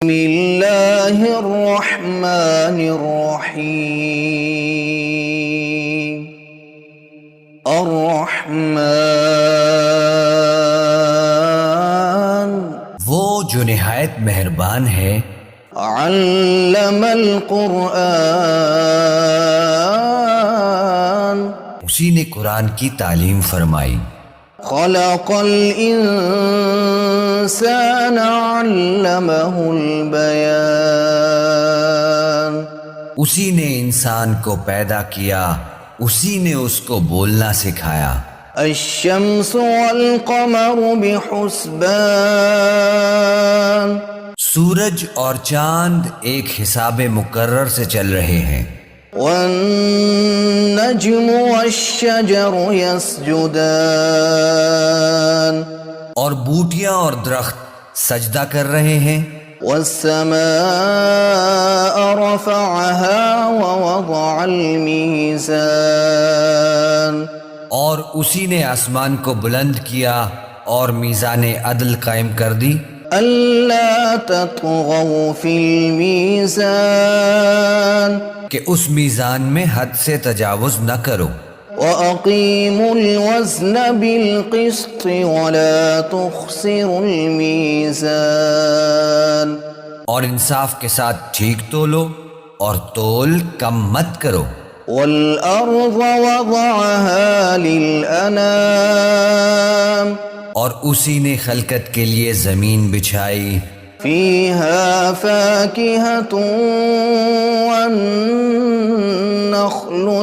بسم اللہ الرحمن الرحیم الرحمن وہ جو نہایت مہربان ہے، علم القرآن اسی نے قرآن کی تعلیم فرمائی۔ خلق الانسان علمہ البیان اسی نے انسان کو پیدا کیا، اسی نے اس کو بولنا سکھایا۔ الشمس والقمر بحسبان سورج اور چاند ایک حساب مقرر سے چل رہے ہیں۔ والنجم والشجر يسجدان اور بوٹیاں اور درخت سجدہ کر رہے ہیں۔ والسماء رفعها ووضع الميزان اور اسی نے آسمان کو بلند کیا اور میزان عدل قائم کر دی۔ ألا تطغوا في الميزان کہ اس میزان میں حد سے تجاوز نہ کرو۔ وَأَقِيمُوا الْوَزْنَ بِالْقِسْطِ وَلَا تُخْسِرُوا الْمِيزَانَ اور انصاف کے ساتھ ٹھیک تولو اور تول کم مت کرو۔ وَالْأَرْضَ وَضَعَهَا لِلْأَنَامِ اور اسی نے خلقت کے لیے زمین بچھائی، فِيهَا فَاكِهَةٌ وَالنَّخْلُ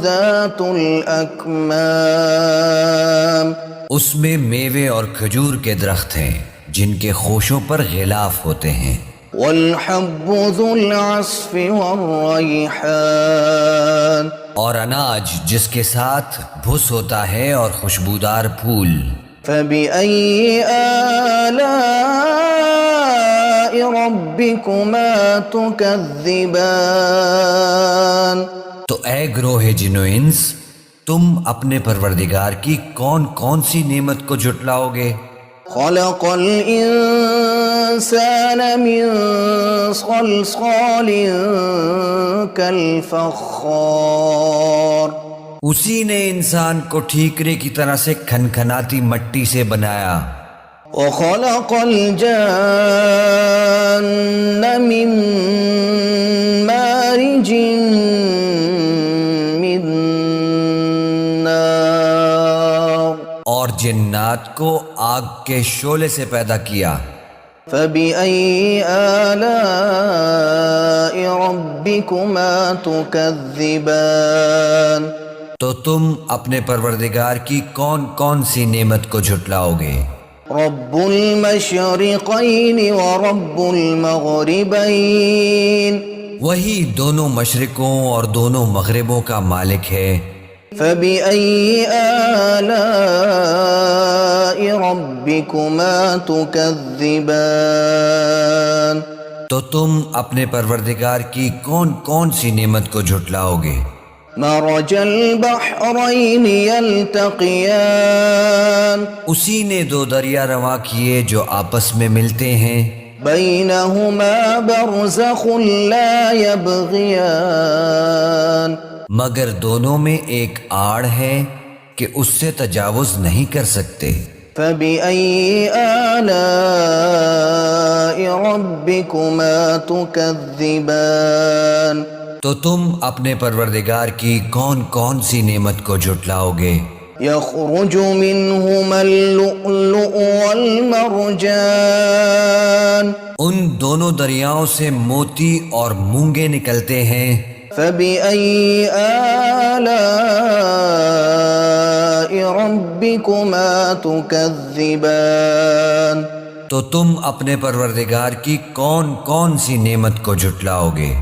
ذَاتُ الْأَكْمَامِ اس میں میوے اور کھجور کے درخت ہیں جن کے خوشوں پر غلاف ہوتے ہیں۔ وَالْحَبُّ ذُو الْعَصْفِ وَالرَّيْحَانِ اور اناج جس کے ساتھ بھس ہوتا ہے اور خوشبودار پھول۔ فَبِأَيِّ آلَاءِ رَبِّكُمَا تُكَذِّبَانِ تو اے گروہ جن و انس، تم اپنے پروردگار کی کون کون سی نعمت کو جھٹلاؤ گے؟ خَلَقَ الْإِنسَانَ مِنْ صَلْصَالٍ كَالْفَخَّارِ اسی نے انسان کو ٹھیکرے کی طرح سے کھنکھناتی مٹی سے بنایا۔ وَخَلَقَ الْجَانَّ مِن مَارِجٍ مِّن نَارٍ اور جنات کو آگ کے شعلے سے پیدا کیا۔ فَبِأَيِّ آلَاءِ رَبِّكُمَا تُكَذِّبَانِ تو تم اپنے پروردگار کی کون کون سی نعمت کو جھٹلاؤ گے؟ رب المشرقین ورب المغربین وہی دونوں مشرقوں اور دونوں مغربوں کا مالک ہے۔ فَبِأَيِّ آلَاءِ رَبِّكُمَا تُكَذِّبَانِ تو تم اپنے پروردگار کی کون کون سی نعمت کو جھٹلاؤ گے؟ مرج البحرین یلتقیان اسی نے دو دریا رواں کیے جو آپس میں ملتے ہیں، بینہما برزخ لا یبغیان مگر دونوں میں ایک آڑ ہے کہ اس سے تجاوز نہیں کر سکتے۔ فَبِأَيِّ آلَاءِ رَبِّكُمَا تُكَذِّبَانِ تو تم اپنے پروردگار کی کون کون سی نعمت کو جھٹلاؤ گے؟ يخرج منهما اللؤلؤ والمرجان ان دونوں دریاؤں سے موتی اور مونگے نکلتے ہیں۔ فَبِأَيِّ آلَاءِ رَبِّكُمَا تُكَذِّبَانِ تو تم اپنے پروردگار کی کون کون سی نعمت کو جھٹلاؤ گے؟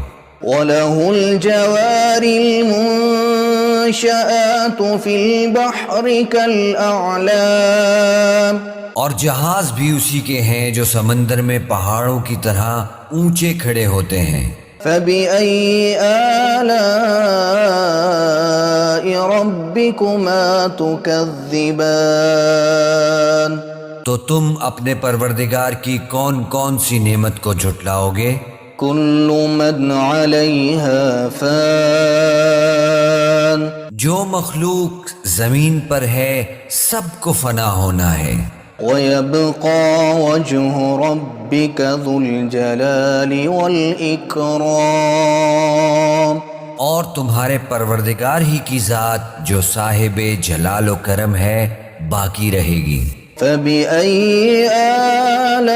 وَلَهُ الْجَوَارِ الْمُنشَآتُ فِي الْبَحْرِ كَالْأَعْلَامِ اور جہاز بھی اسی کے ہیں جو سمندر میں پہاڑوں کی طرح اونچے کھڑے ہوتے ہیں۔ فَبِأَيِّ آلَاءِ رَبِّكُمَا تُكَذِّبَانِ تو تو تم اپنے پروردگار کی کون کون سی نعمت کو جھٹلاؤ گے؟ كل من عليها فان جو مخلوق زمین پر ہے سب کو فنا ہونا ہے، ويبقى وجه ربك ذو الجلال والإكرام اور تمہارے پروردگار ہی کی ذات جو صاحب جلال و کرم ہے باقی رہے گی۔ فبأي آلاء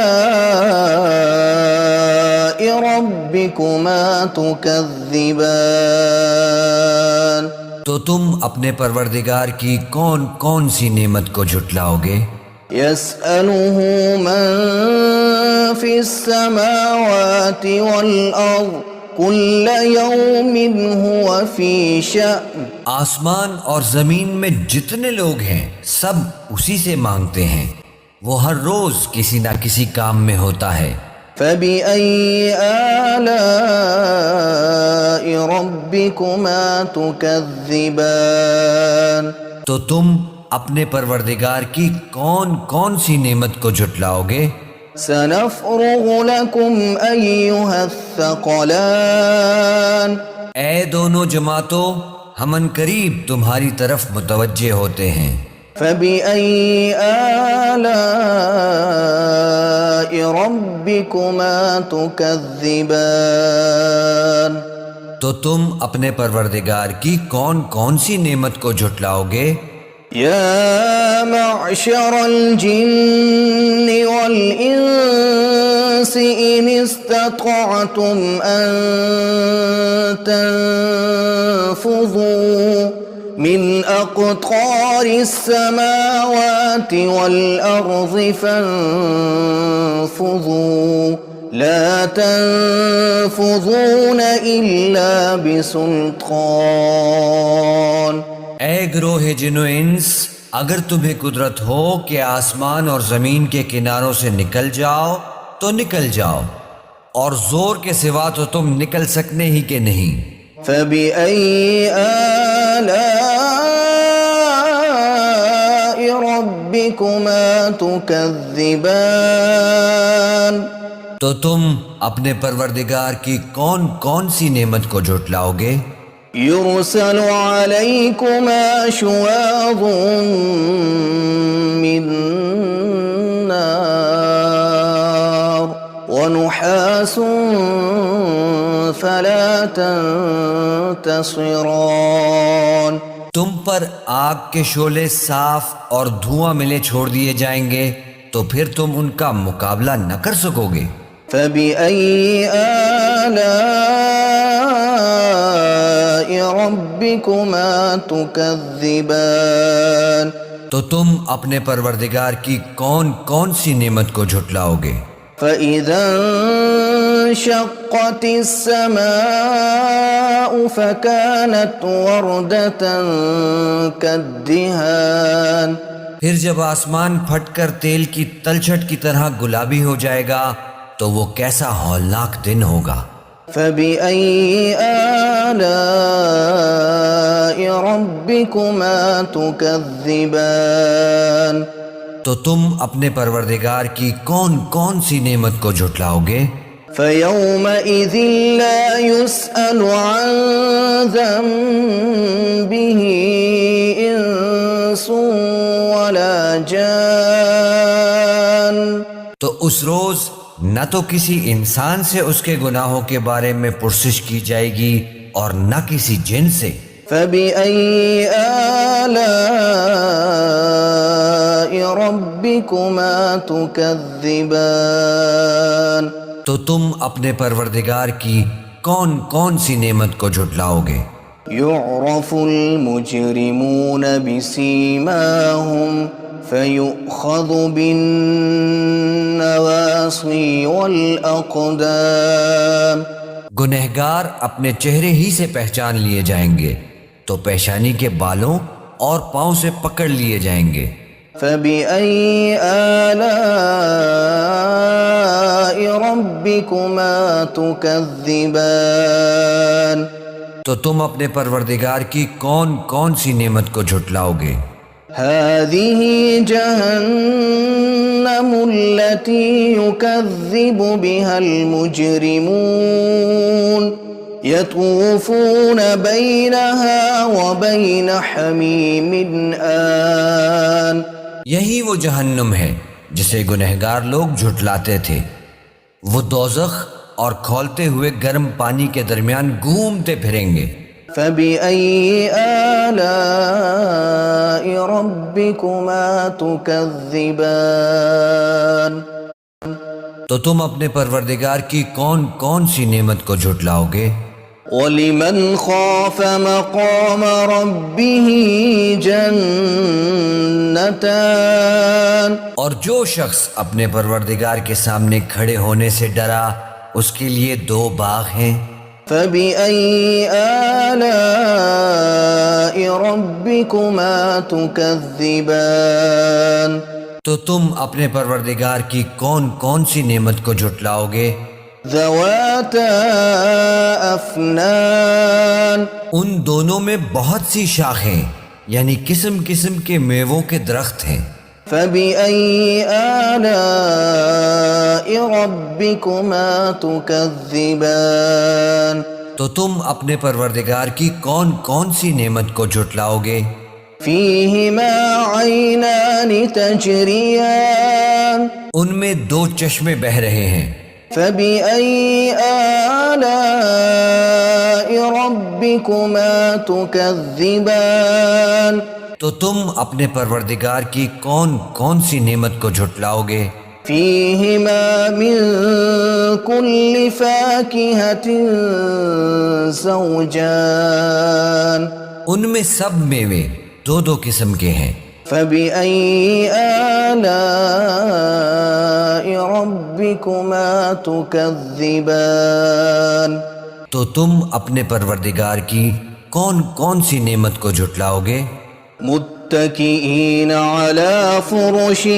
ربكما تكذبان تو تم اپنے پروردگار کی کون کون سی نعمت کو جھٹلاؤ گے؟ يسأله من في السماوات والأرض كل يوم هو في شأن آسمان اور زمین میں جتنے لوگ ہیں سب اسی سے مانگتے ہیں، وہ ہر روز کسی نہ کسی کام میں ہوتا ہے۔ فبأي آلاء ربكما تكذبان تو تم اپنے پروردگار کی کون کون سی نعمت کو جھٹلاؤ گے؟ سنفرغ لكم أيها الثقلان اے دونوں جماعتوں، ہم ان قریب تمہاری طرف متوجہ ہوتے ہیں۔ فبأي آلاء ربكما تكذبان تو تم اپنے پروردگار کی کون کون سی نعمت کو جھٹلاؤ گے؟ يا معشر الجن والإنس إن استطعتم أن تنفذوا من أقطار السماوات والأرض فانفذوا لا تنفذون إلا بسلطان اے گروہ جن و انس، اگر تمہیں قدرت ہو کہ آسمان اور زمین کے کناروں سے نکل جاؤ تو نکل جاؤ، اور زور کے سوا تو تم نکل سکنے ہی کہ نہیں۔ فبأي آلاء ربكما تكذبان تو تم اپنے پروردگار کی کون کون سی نعمت کو جھٹلاؤ گے؟ يرسل عليكما شواظ من نار ونحاس فلا تنتصران تم پر آگ کے شعلے صاف اور دھواں ملے چھوڑ دیے جائیں گے تو پھر تم ان کا مقابلہ نہ کر سکو گے۔ فبأي آلاء ربكما تكذبان تو تم اپنے پروردگار کی کون کون سی نعمت کو جھٹلاؤ گے؟ فإذا انشقت السماء فكانت وردة كالدهان پھر جب آسمان پھٹ کر تیل کی تلچھٹ کی طرح گلابی ہو جائے گا تو وہ کیسا ہولناک دن ہوگا۔ فبأي آلاء ربكما تكذبان تو تم اپنے پروردگار کی کون کون سی نعمت کو جھٹلاؤ گے؟ فيومئذ لا يسأل عن ذنبه إنس ولا جان تو اس روز نہ تو کسی انسان سے اس کے گناہوں کے بارے میں پرسش کی جائے گی اور نہ کسی جن سے۔ فبأي آلاء ربكما تكذبان تو تم اپنے پروردگار کی کون کون سی نعمت کو جھٹلاؤ گے؟ يعرف المجرمون بسيماهم فيؤخذ بالنواصي والأقدام گنہگار اپنے چہرے ہی سے پہچان لیے جائیں گے تو پیشانی کے بالوں اور پاؤں سے پکڑ لیے جائیں گے۔ فبأي آلاء ربكما تكذبان تو تم اپنے پروردگار کی کون کون سی نعمت کو جھٹلاؤ گے؟ هذه جهنم التي يكذب بها المجرمون يطوفون بينها وبين حميم آن. یہی وہ جہنم ہے جسے گنہگار لوگ جھٹلاتے تھے. وہ دوزخ اور کھولتے ہوئے گرم پانی کے درمیان گھومتے پھریں گے. فبأي آلاء ربكما تكذبان. تو تم اپنے پروردگار کی کون کون سی نعمت کو جھٹلاؤ گے؟ وَلِمَنْ خَافَ مَقَامَ رَبِّهِ جَنَّتَانِ. اور جو شخص اپنے پروردگار کے سامنے کھڑے ہونے سے ڈرا اس کے لیے 2 باغ ہیں. فَبِأَيِّ آلَاءِ رَبِّكُمَا تُكَذِّبَانِ. تو تم اپنے پروردگار کی کون کون سی نعمت کو جھٹلاؤ گے؟ ذَوَاتَا أَفْنَانٍ. ان دونوں میں بہت سی شاخیں یعنی قسم قسم کے میووں کے درخت ہیں. فَبِأَيِّ آلَاءِ رَبِّكُمَا تُكَذِّبَانِ. تو تم اپنے پروردگار کی کون کون سی نعمت کو جھٹلاؤ گے؟ فِيهِمَا عَيْنَانِ تَجْرِيَانِ. ان میں 2 چشمے بہہ رہے ہیں. فَبِأَيِّ آلَاءِ رَبِّكُمَا تُكَذِّبَانِ. تو تم اپنے پروردگار کی کون کون سی نعمت کو جھٹلاؤ گے؟ فِيهِمَا مِن كُلِّ فَاكِهَةٍ زَوْجَانِ. ان میں سب میوے 2 قسم کے ہیں. فَبِأَيِّ آلَاءِ رَبِّكُمَا تُكَذِّبَانِ. تو تم اپنے پروردگار کی کون کون سی نعمت کو جھٹلاؤ گے؟ متكئين على فرش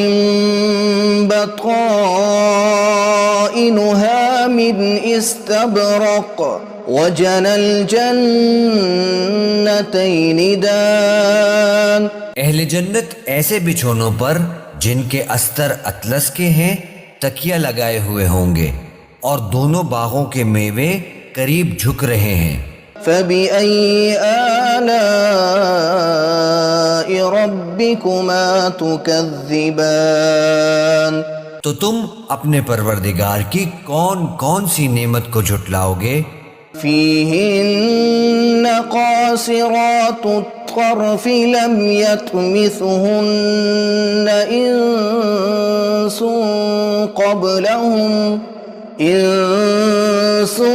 بطائنها من استبرق وجنى الجنتين دان. اہل جنت ایسے بچھونوں پر جن کے استر اطلس کے ہیں تکیہ لگائے ہوئے ہوں گے اور دونوں باغوں کے میوے قریب جھک رہے ہیں. فَبِأَيِّ آلَاءِ رَبِّكُمَا تُكَذِّبَانِ. تو تم اپنے پروردگار کی کون کون سی نعمت کو جھٹلاؤ گے؟ فِيهِنَّ قَاصِرَاتُ الطَّرْفِ لَمْ يَطْمِثُهُنَّ إِنسٌ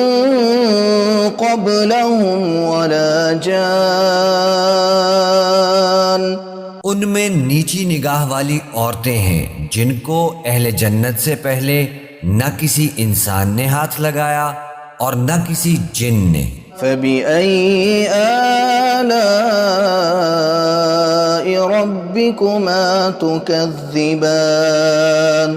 قَبْلَهُمْ وَلَا جَانٌ. ان میں نیچی نگاہ والی عورتیں ہیں جن کو اہل جنت سے پہلے نہ کسی انسان نے ہاتھ لگایا اور نہ کسی جن نے. فَبِأَيِّ آلَاءِ رَبِّكُمَا تُكَذِّبَانِ.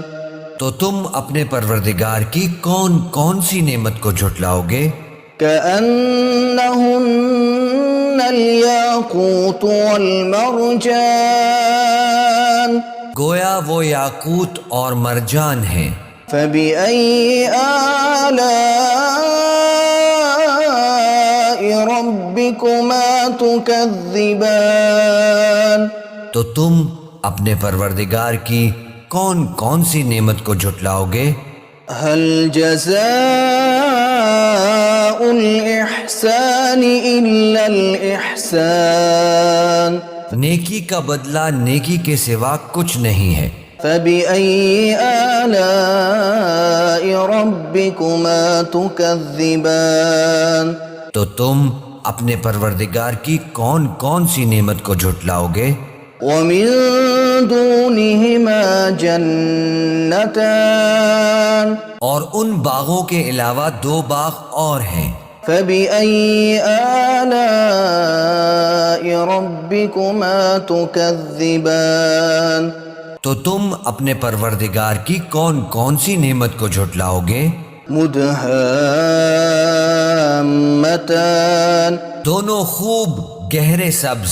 تو تم اپنے پروردگار کی کون کون سی نعمت کو جھٹلاؤ گے؟ كَأَنَّهُنَّ الْيَاقُوتُ وَالْمَرْجَانُ. گویا وہ یاقوت اور مرجان ہیں. فَبِأَيِّ آلَاءِ رَبِّكُمَا تُكَذِّبَانِ. تو تم اپنے پروردگار کی کون کون سی نعمت کو جھٹلاؤ گے؟ هل جزاء الإحسان إلا الإحسان. نیکی کا بدلہ نیکی کے سوا کچھ نہیں ہے. فَبِأَيِّ آلَاءِ رَبِّكُمَا تُكَذِّبَانِ. تو تم اپنے پروردگار کی کون کون سی نعمت کو جھٹلاؤ گے؟ وَمِن دُونِهِمَا جَنَّتَانِ. اور ان باغوں کے علاوہ 2 باغ اور ہیں. فَبِأَيِّ آلَاءِ رَبِّكُمَا تُكَذِّبَانِ. تو تم اپنے پروردگار کی کون کون سی نعمت کو جھٹلاؤ گے؟ مُدْهَامَّتَانِ. دونوں خوب گہرے سبز.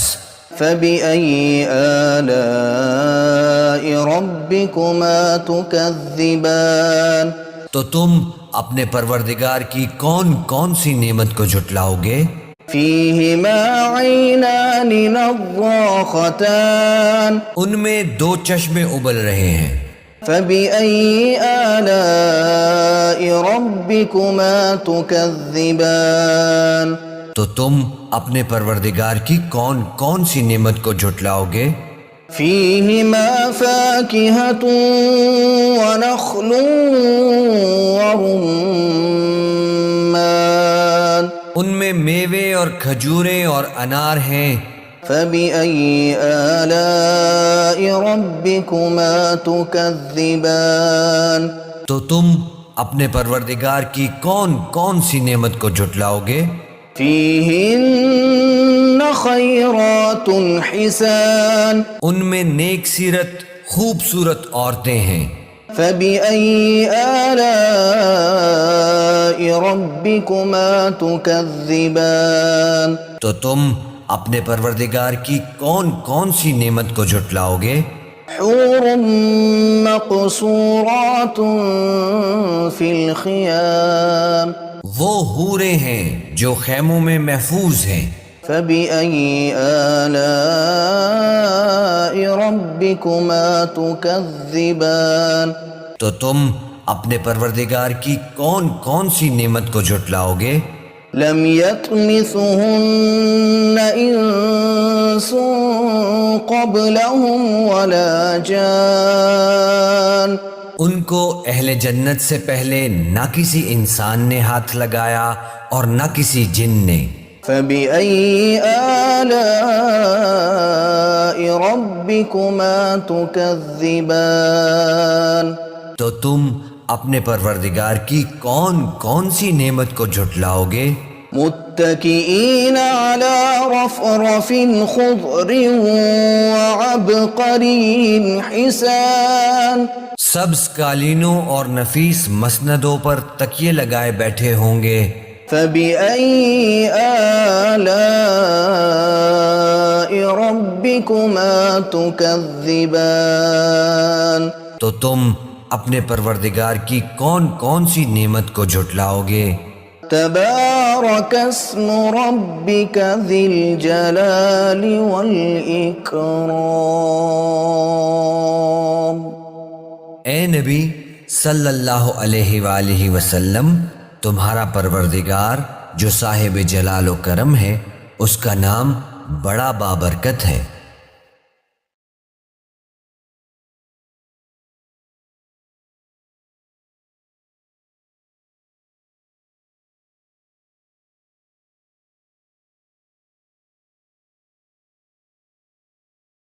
فبأي آلاء ربكما تكذبان تو تم اپنے پروردگار کی کون کون سی نعمت کو جھٹلاؤ گے؟ فيهما عينان نضاختان ان میں دو چشمے ابل رہے ہیں۔ فبأي آلاء ربكما تكذبان تو تم اپنے پروردگار کی کون کون سی نعمت کو جھٹلاؤ گے؟ فيهما فاكهة ونخل ورمان ان میں میوے اور کھجوریں اور انار ہیں۔ فبأي آلاء ربكما تكذبان تو تم اپنے پروردگار کی کون کون سی نعمت کو جھٹلاؤ گے؟ فيهن خيرات حسان ان میں نیک سیرت خوبصورت عورتیں ہیں۔ فبأي آلاء ربكما تكذبان تو تم اپنے پروردگار کی کون کون سی نعمت کو جھٹلاؤ گے؟ حور مقصورات في الخيام وہ حوریں ہیں جو خیموں میں محفوظ ہیں۔ فبأي آلاء ربكما تكذبان تو تم اپنے پروردگار کی کون کون سی نعمت کو جھٹلاؤ گے؟ لم يطمثهن انس قبلهم ولا جان ان کو اہل جنت سے پہلے نہ کسی انسان نے ہاتھ لگایا اور نہ کسی جن نے۔ فبأي آلاء ربكما تكذبان تو تم اپنے پروردگار کی کون کون سی نعمت کو جھٹلاؤ گے؟ متكئين على رفرف خضر وعبقري حسان سبز قالینوں اور نفیس مسندوں پر تکیے لگائے بیٹھے ہوں گے۔ فبأي آلاء ربكما تكذبان تو تم اپنے پروردگار کی کون کون سی نعمت کو جھٹلاؤ گے؟ تبارك اسم ربك ذي الجلال والإكرام اے نبی صلی اللہ علیہ وآلہ وسلم، تمہارا پروردگار جو صاحب جلال و کرم ہے، اس کا نام بڑا بابرکت ہے۔